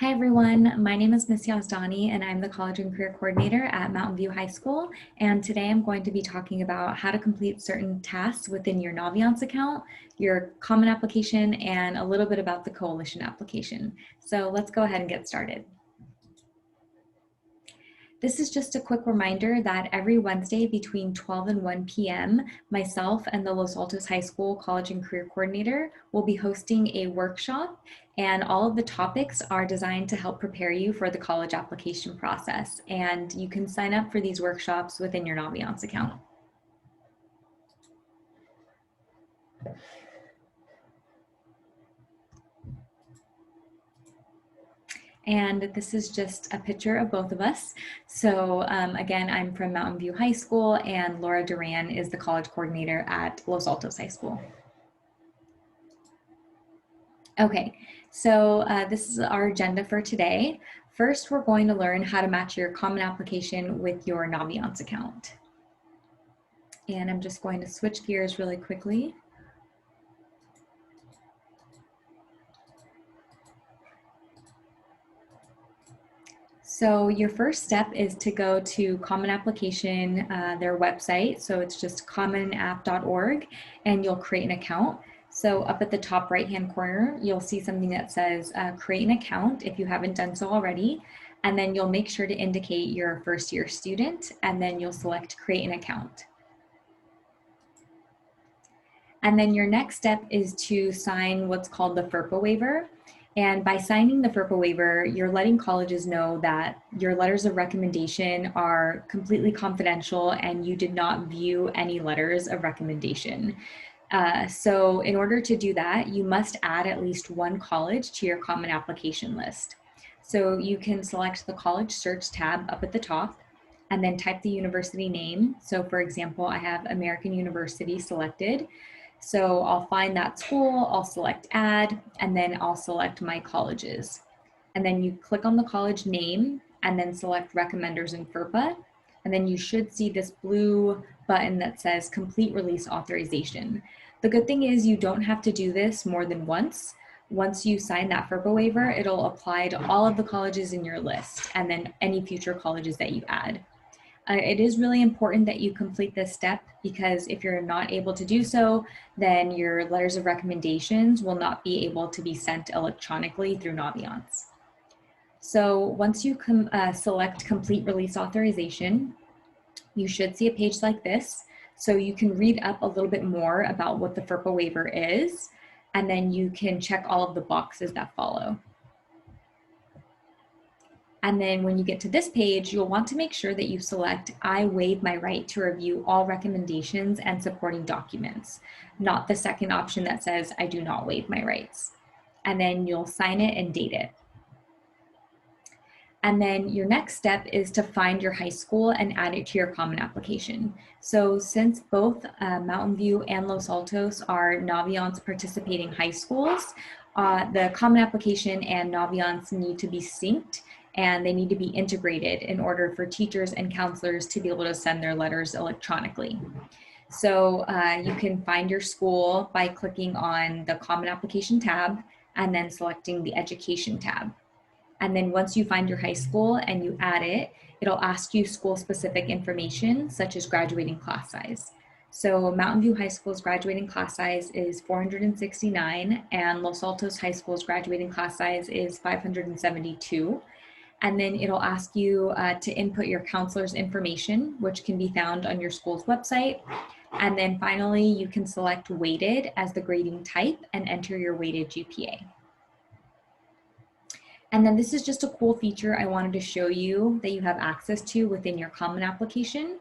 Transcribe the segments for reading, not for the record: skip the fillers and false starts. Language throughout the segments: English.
Hi everyone, my name is Miss Yazdani and I'm the College and Career Coordinator at Mountain View High School. And today I'm going to be talking about how to complete certain tasks within your Naviance account, your Common Application, and a little bit about the Coalition application. So let's go ahead and get started. This is just a quick reminder that every Wednesday between 12 and 1 p.m., myself and the Los Altos High School College and Career Coordinator will be hosting a workshop, and all of the topics are designed to help prepare you for the college application process. And you can sign up for these workshops within your Naviance account. And this is just a picture of both of us. So again, I'm from Mountain View High School and Laura Duran is the college coordinator at Los Altos High School. Okay, so this is our agenda for today. First, we're going to learn how to match your Common Application with your Naviance account. And I'm just going to switch gears really quickly. So your first step is to go to Common Application, their website. So it's just commonapp.org, and you'll create an account. So up at the top right-hand corner, you'll see something that says create an account if you haven't done so already. And then you'll make sure to indicate you're a first-year student, and then you'll select create an account. And then your next step is to sign what's called the FERPA Waiver. And by signing the FERPA waiver, you're letting colleges know that your letters of recommendation are completely confidential and you did not view any letters of recommendation. So in order to do that, you must add at least one college to your Common Application list. So you can select the College Search tab up at the top and then type the university name. So for example, I have American University selected. So I'll find that school, I'll select add, and then I'll select my colleges. And then you click on the college name and then select recommenders in FERPA. And then you should see this blue button that says complete release authorization. The good thing is you don't have to do this more than once. Once you sign that FERPA waiver, it'll apply to all of the colleges in your list and then any future colleges that you add. It is really important that you complete this step because if you're not able to do so, then your letters of recommendations will not be able to be sent electronically through Naviance. So once you select complete release authorization, you should see a page like this. So you can read up a little bit more about what the FERPA waiver is, and then you can check all of the boxes that follow. And then when you get to this page, you'll want to make sure that you select I waive my right to review all recommendations and supporting documents, not the second option that says I do not waive my rights. And then you'll sign it and date it. And then your next step is to find your high school and add it to your Common Application. So since both Mountain View and Los Altos are Naviance participating high schools, the Common Application and Naviance need to be synced and they need to be integrated in order for teachers and counselors to be able to send their letters electronically. So you can find your school by clicking on the Common Application tab and then selecting the Education tab. And then once you find your high school and you add it, it'll ask you school-specific information such as graduating class size. So Mountain View High School's graduating class size is 469 and Los Altos High School's graduating class size is 572. And then it'll ask you to input your counselor's information, which can be found on your school's website. And then finally, you can select weighted as the grading type and enter your weighted GPA. And then this is just a cool feature I wanted to show you that you have access to within your Common Application.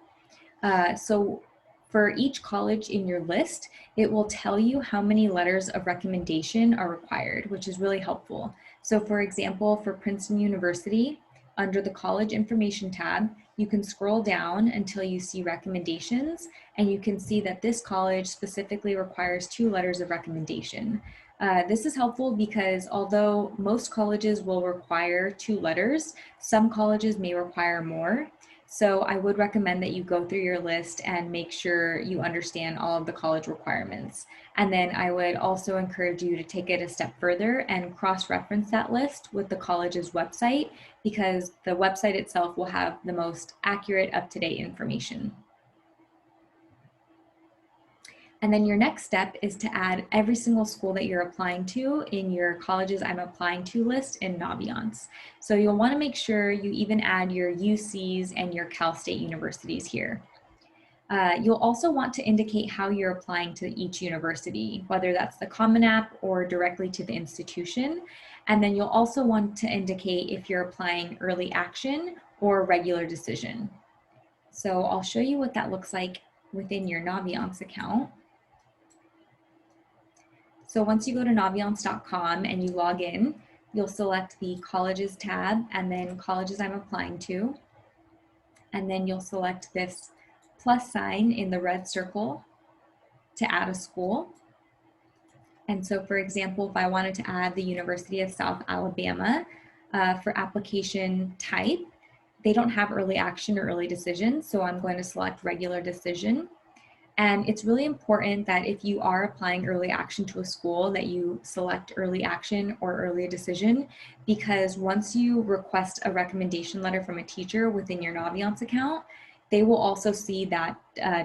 So for each college in your list, it will tell you how many letters of recommendation are required, which is really helpful. So for example, for Princeton University, under the College Information tab, you can scroll down until you see recommendations, and you can see that this college specifically requires 2 letters of recommendation. This is helpful because although most colleges will require 2 letters, some colleges may require more. So I would recommend that you go through your list and make sure you understand all of the college requirements. And then I would also encourage you to take it a step further and cross-reference that list with the college's website, because the website itself will have the most accurate, up-to-date information. And then your next step is to add every single school that you're applying to in your colleges I'm applying to list in Naviance. So you'll want to make sure you even add your UCs and your Cal State universities here. You'll also want to indicate how you're applying to each university, whether that's the Common App or directly to the institution. And then you'll also want to indicate if you're applying early action or regular decision. So I'll show you what that looks like within your Naviance account. So once you go to naviance.com and you log in, you'll select the colleges tab and then colleges I'm applying to. And then you'll select this plus sign in the red circle to add a school. And so for example, if I wanted to add the University of South Alabama for application type, they don't have early action or early decision. So I'm going to select regular decision. And it's really important that if you are applying early action to a school that you select early action or early decision, because once you request a recommendation letter from a teacher within your Naviance account, they will also see that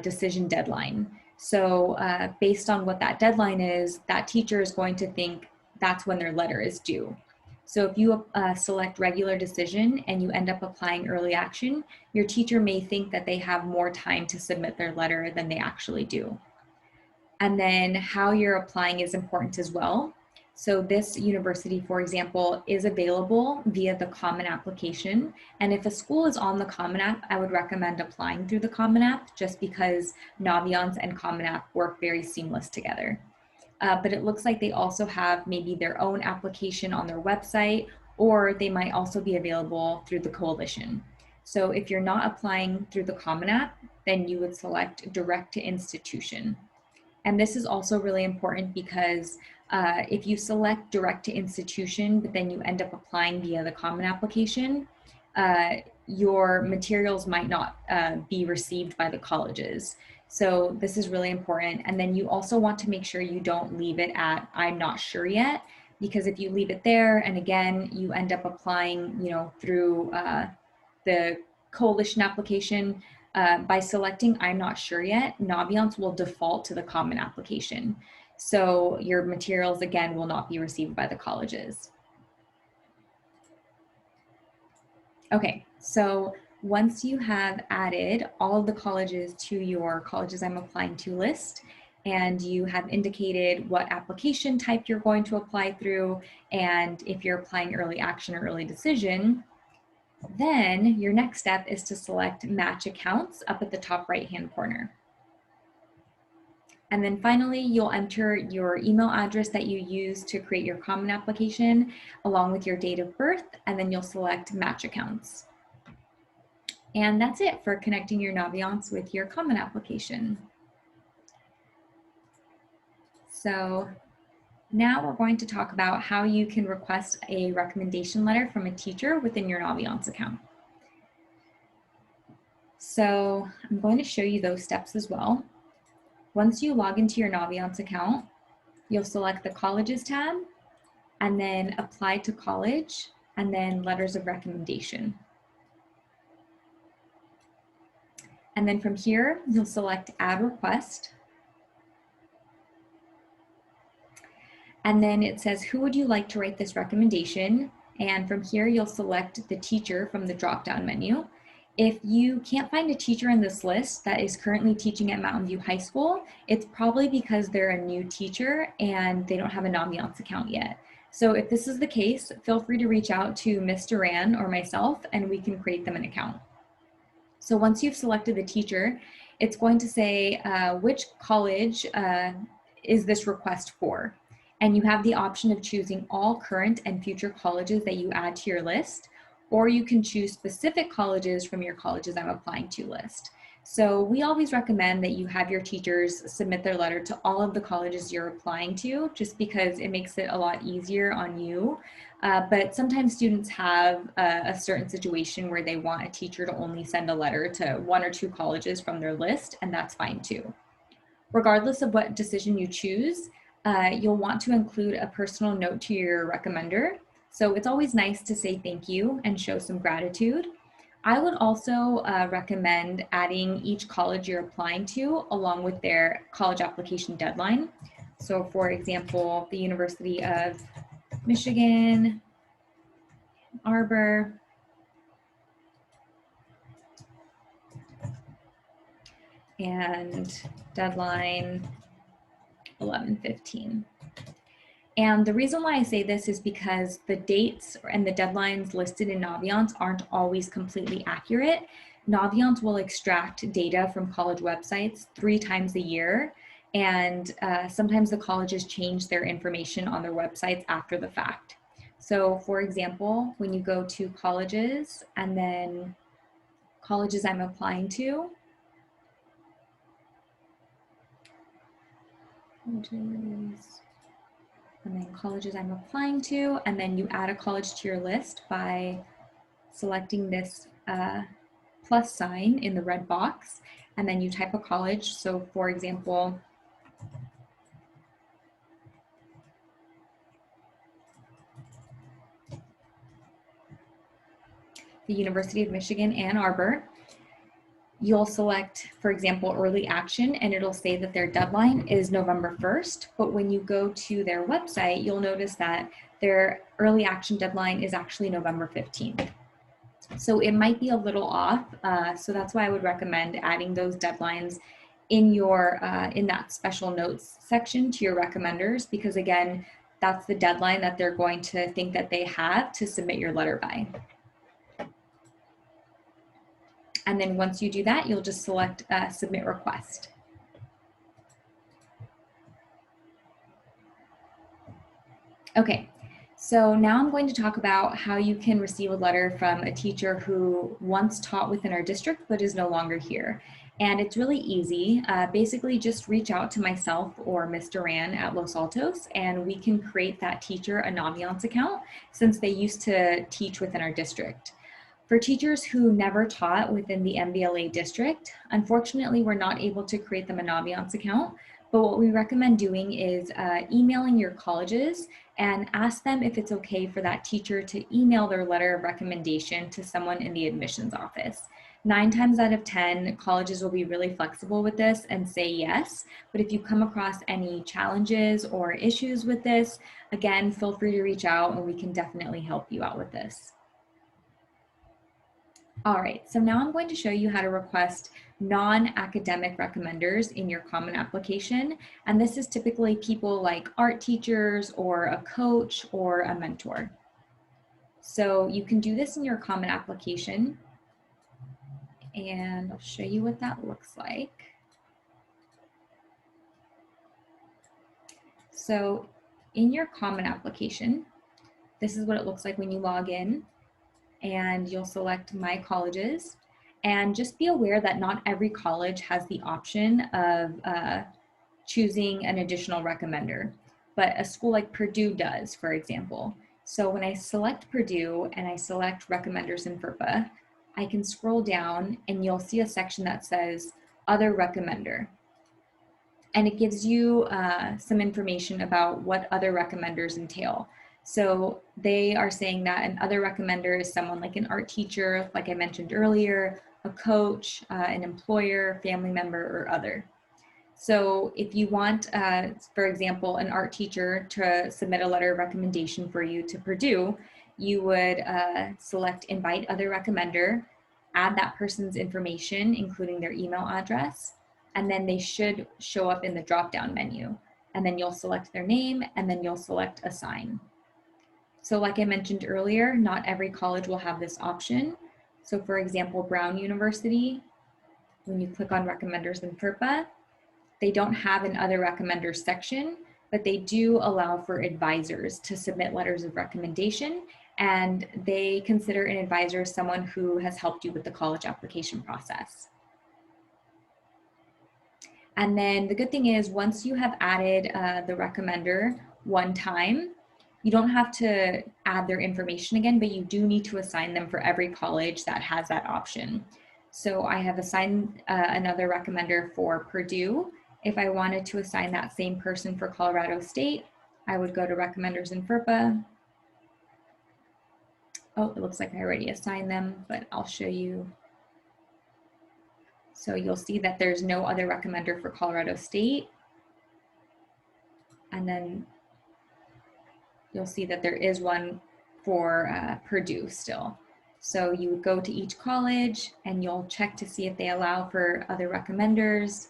decision deadline. So based on what that deadline is, that teacher is going to think that's when their letter is due. So if you select regular decision and you end up applying early action, your teacher may think that they have more time to submit their letter than they actually do. And then how you're applying is important as well. So this university, for example, is available via the Common application. And if a school is on the Common App, I would recommend applying through the Common App just because Naviance and Common App work very seamless together. But it looks like they also have maybe their own application on their website, or they might also be available through the coalition. So if you're not applying through the Common App, then you would select direct to institution. And this is also really important because if you select direct to institution, but then you end up applying via the Common application, your materials might not be received by the colleges. So this is really important. And then you also want to make sure you don't leave it at I'm not sure yet, because if you leave it there and again you end up applying through the coalition application, by selecting I'm not sure yet, Naviance will default to the Common application. So your materials again will not be received by the colleges. Okay, so once you have added all of the colleges to your colleges I'm applying to list, and you have indicated what application type you're going to apply through, and if you're applying early action or early decision, then your next step is to select match accounts up at the top right-hand corner. And then finally, you'll enter your email address that you use to create your Common application along with your date of birth, and then you'll select match accounts. And that's it for connecting your Naviance with your Common application. So now we're going to talk about how you can request a recommendation letter from a teacher within your Naviance account. So I'm going to show you those steps as well. Once you log into your Naviance account, you'll select the Colleges tab, and then Apply to College, and then Letters of Recommendation. And then from here, you'll select Add Request. And then it says, who would you like to write this recommendation? And from here, you'll select the teacher from the drop-down menu. If you can't find a teacher in this list that is currently teaching at Mountain View High School, it's probably because they're a new teacher and they don't have a Naviance account yet. So if this is the case, feel free to reach out to Ms. Duran or myself and we can create them an account. So once you've selected the teacher, it's going to say which college is this request for? And you have the option of choosing all current and future colleges that you add to your list, or you can choose specific colleges from your colleges I'm applying to list. So we always recommend that you have your teachers submit their letter to all of the colleges you're applying to, just because it makes it a lot easier on you. But sometimes students have a certain situation where they want a teacher to only send a letter to 1 or 2 colleges from their list, and that's fine too. Regardless of what decision you choose, you'll want to include a personal note to your recommender. So it's always nice to say thank you and show some gratitude. I would also recommend adding each college you're applying to along with their college application deadline. So for example, the University of Michigan, Arbor, and deadline 11/15. And the reason why I say this is because the dates and the deadlines listed in Naviance aren't always completely accurate. Naviance will extract data from college websites 3 times a year, and sometimes the colleges change their information on their websites after the fact. So for example, when you go to colleges and then colleges I'm applying to, and then colleges I'm applying to, and then you add a college to your list by selecting this plus sign in the red box, and then you type a college. So for example, the University of Michigan, Ann Arbor. You'll select, for example, early action, and it'll say that their deadline is November 1st. But when you go to their website, you'll notice that their early action deadline is actually November 15th. So it might be a little off. So that's why I would recommend adding those deadlines in your in that special notes section to your recommenders, because again, that's the deadline that they're going to think that they have to submit your letter by. And then once you do that, you'll just select submit request. Okay, so now I'm going to talk about how you can receive a letter from a teacher who once taught within our district but is no longer here. And it's really easy. Basically, just reach out to myself or Ms. Duran at Los Altos, and we can create that teacher a Naviance account since they used to teach within our district. For teachers who never taught within the MBLA district, unfortunately, we're not able to create them a Naviance account, but what we recommend doing is emailing your colleges and ask them if it's okay for that teacher to email their letter of recommendation to someone in the admissions office. 9 times out of 10, colleges will be really flexible with this and say yes, but if you come across any challenges or issues with this, again, feel free to reach out and we can definitely help you out with this. All right, so now I'm going to show you how to request non-academic recommenders in your common application. And this is typically people like art teachers or a coach or a mentor. So you can do this in your common application. And I'll show you what that looks like. So in your common application, this is what it looks like when you log in. And you'll select my colleges, and just be aware that not every college has the option of choosing an additional recommender, but a school like Purdue does, for example. So when I select Purdue and I select recommenders in FERPA, I can scroll down and you'll see a section that says other recommender. And it gives you some information about what other recommenders entail. So they are saying that an other recommender is someone like an art teacher, like I mentioned earlier, a coach, an employer, family member, or other. So if you want, for example, an art teacher to submit a letter of recommendation for you to Purdue, you would select invite other recommender, add that person's information, including their email address, and then they should show up in the drop-down menu. And then you'll select their name, and then you'll select assign. So like I mentioned earlier, not every college will have this option. So for example, Brown University, when you click on recommenders in FERPA, they don't have an other recommenders section, but they do allow for advisors to submit letters of recommendation, and they consider an advisor someone who has helped you with the college application process. And then the good thing is once you have added the recommender one time, you don't have to add their information again, but you do need to assign them for every college that has that option. So I have assigned another recommender for Purdue. If I wanted to assign that same person for Colorado State, I would go to recommenders in FERPA. Oh, it looks like I already assigned them, but I'll show you. So you'll see that there's no other recommender for Colorado State. And then you'll see that there is one for Purdue still. So you would go to each college and you'll check to see if they allow for other recommenders.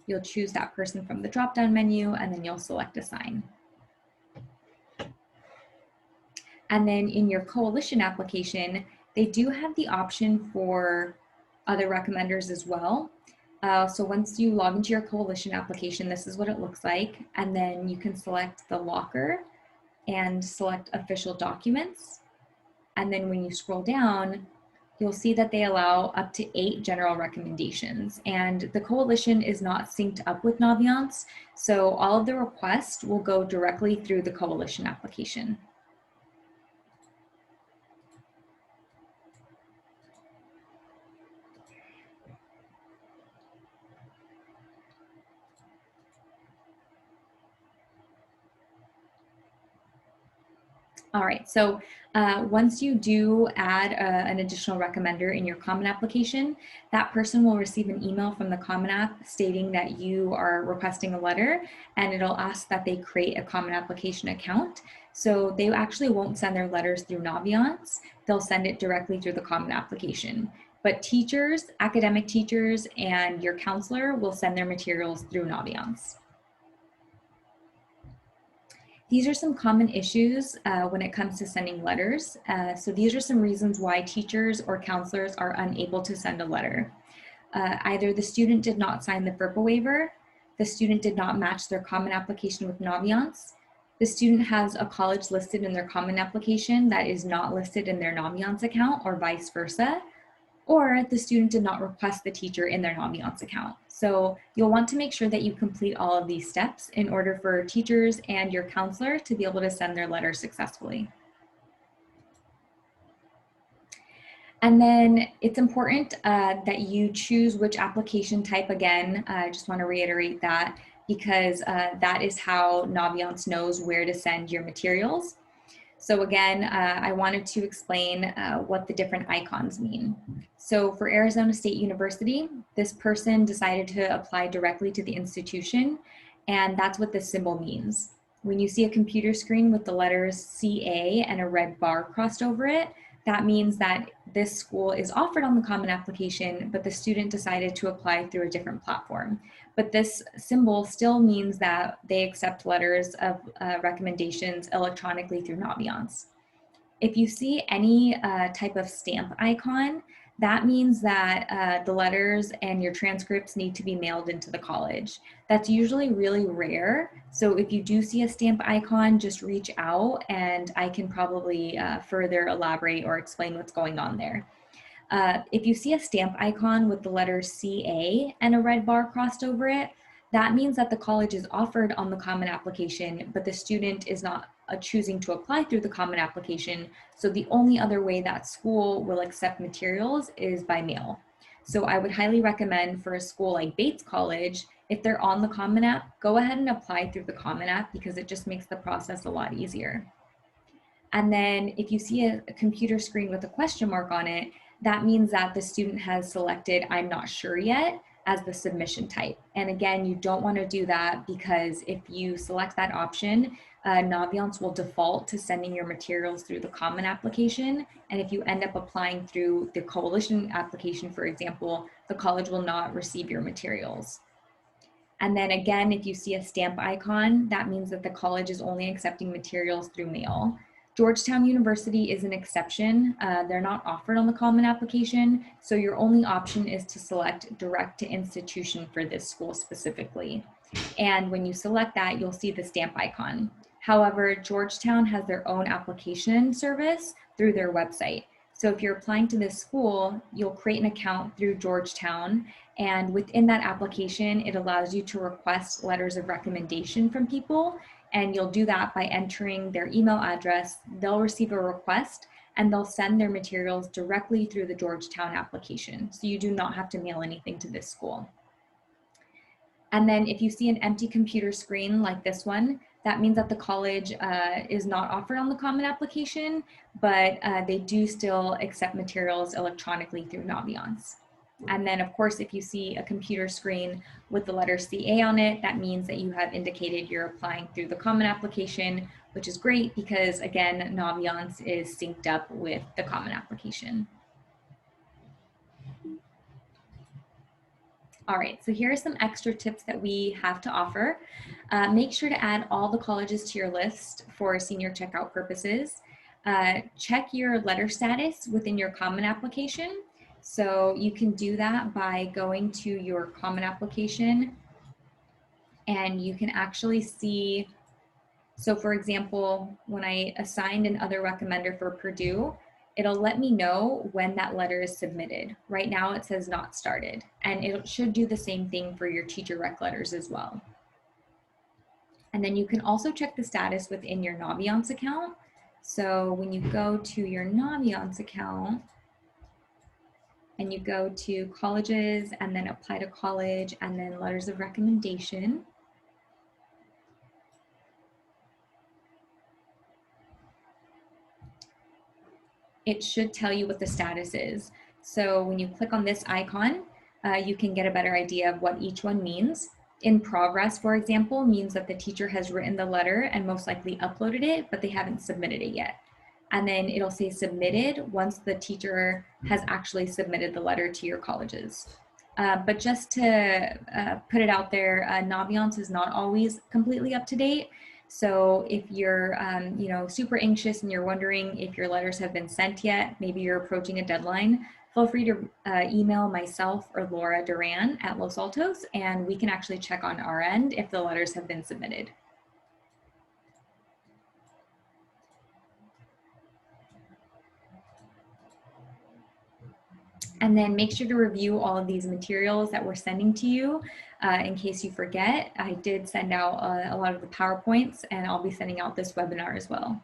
You'll choose that person from the drop-down menu and then you'll select assign. And then in your coalition application, they do have the option for other recommenders as well. So once you log into your coalition application, this is what it looks like. And then you can select the locker and select official documents. And then when you scroll down, you'll see that they allow up to 8 general recommendations. And the coalition is not synced up with Naviance, so all of the requests will go directly through the coalition application. All right, so once you do add an additional recommender in your Common application, that person will receive an email from the Common App stating that you are requesting a letter, and it'll ask that they create a Common Application account. So they actually won't send their letters through Naviance, they'll send it directly through the Common Application. But teachers, academic teachers, and your counselor will send their materials through Naviance. These are some common issues when it comes to sending letters. So these are some reasons why teachers or counselors are unable to send a letter. Either the student did not sign the FERPA waiver, the student did not match their Common application with Naviance, the student has a college listed in their Common application that is not listed in their Naviance account, or vice versa, or the student did not request the teacher in their Naviance account. So you'll want to make sure that you complete all of these steps in order for teachers and your counselor to be able to send their letter successfully. And then it's important that you choose which application type. Again, I just want to reiterate that because that is how Naviance knows where to send your materials. So again, I wanted to explain what the different icons mean. So for Arizona State University, this person decided to apply directly to the institution, and that's what this symbol means. When you see a computer screen with the letters CA and a red bar crossed over it, that means that this school is offered on the Common application, but the student decided to apply through a different platform. But this symbol still means that they accept letters of recommendations electronically through Naviance. If you see any type of stamp icon, that means that the letters and your transcripts need to be mailed into the college. That's usually really rare. So if you do see a stamp icon, just reach out and I can probably further elaborate or explain what's going on there. If you see a stamp icon with the letter CA and a red bar crossed over it, that means that the college is offered on the Common application, but the student is not choosing to apply through the Common application. So the only other way that school will accept materials is by mail. So I would highly recommend for a school like Bates College, if they're on the Common App, go ahead and apply through the Common App because it just makes the process a lot easier. And then if you see a computer screen with a question mark on it, that means that the student has selected "I'm not sure yet" as the submission type. And again, you don't want to do that because if you select that option, Naviance will default to sending your materials through the Common application. And if you end up applying through the Coalition application, for example, the college will not receive your materials. And then again, if you see a stamp icon, that means that the college is only accepting materials through mail. Georgetown University is an exception. They're not offered on the Common application, so your only option is to select direct to institution for this school specifically. And when you select that, you'll see the stamp icon. However, Georgetown has their own application service through their website. So if you're applying to this school, you'll create an account through Georgetown, And within that application, it allows you to request letters of recommendation from people. And you'll do that by entering their email address. They'll receive a request and they'll send their materials directly through the Georgetown application. So you do not have to mail anything to this school. And then if you see an empty computer screen like this one, that means that the college is not offered on the Common Application, but they do still accept materials electronically through Naviance. And then of course, if you see a computer screen with the letter CA on it, that means that you have indicated you're applying through the Common Application, which is great because again, Naviance is synced up with the Common Application. All right, so here are some extra tips that we have to offer. Make sure to add all the colleges to your list for senior checkout purposes. Check your letter status within your Common Application. So you can do that by going to your Common Application and you can actually see, so for example, when I assigned an other recommender for Purdue, it'll let me know when that letter is submitted. Right now it says not started, and it should do the same thing for your teacher rec letters as well. And then you can also check the status within your Naviance account. So when you go to your Naviance account and you go to colleges and then apply to college and then letters of recommendation, it should tell you what the status is. So when you click on this icon, you can get a better idea of what each one means. In progress, for example, means that the teacher has written the letter and most likely uploaded it, but they haven't submitted it yet. And then it'll say submitted once the teacher has actually submitted the letter to your colleges. But just to put it out there, Naviance is not always completely up to date. So if you're super anxious and you're wondering if your letters have been sent yet, maybe you're approaching a deadline, feel free to email myself or Laura Duran at Los Altos, and we can actually check on our end if the letters have been submitted. And then make sure to review all of these materials that we're sending to you in case you forget. I did send out a lot of the PowerPoints, and I'll be sending out this webinar as well.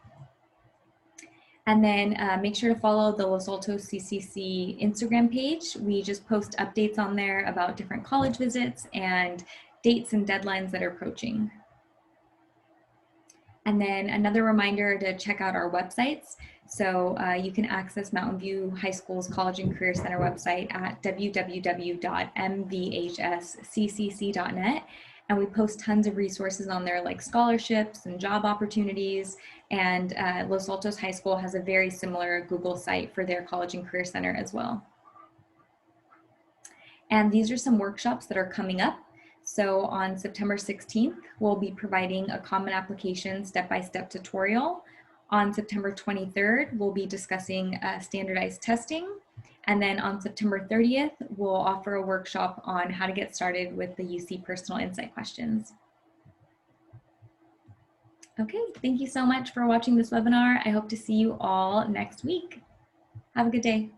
And then make sure to follow the Los Altos CCC Instagram page. We just post updates on there about different college visits and dates and deadlines that are approaching. And then another reminder to check out our websites. So you can access Mountain View High School's College and Career Center website at www.mvhsccc.net. And we post tons of resources on there like scholarships and job opportunities. And Los Altos High School has a very similar Google site for their College and Career Center as well. And these are some workshops that are coming up. So on September 16th, we'll be providing a Common Application step-by-step tutorial. On September 23rd, we'll be discussing standardized testing. And then on September 30th, we'll offer a workshop on how to get started with the UC Personal Insight questions. Okay, thank you so much for watching this webinar. I hope to see you all next week. Have a good day.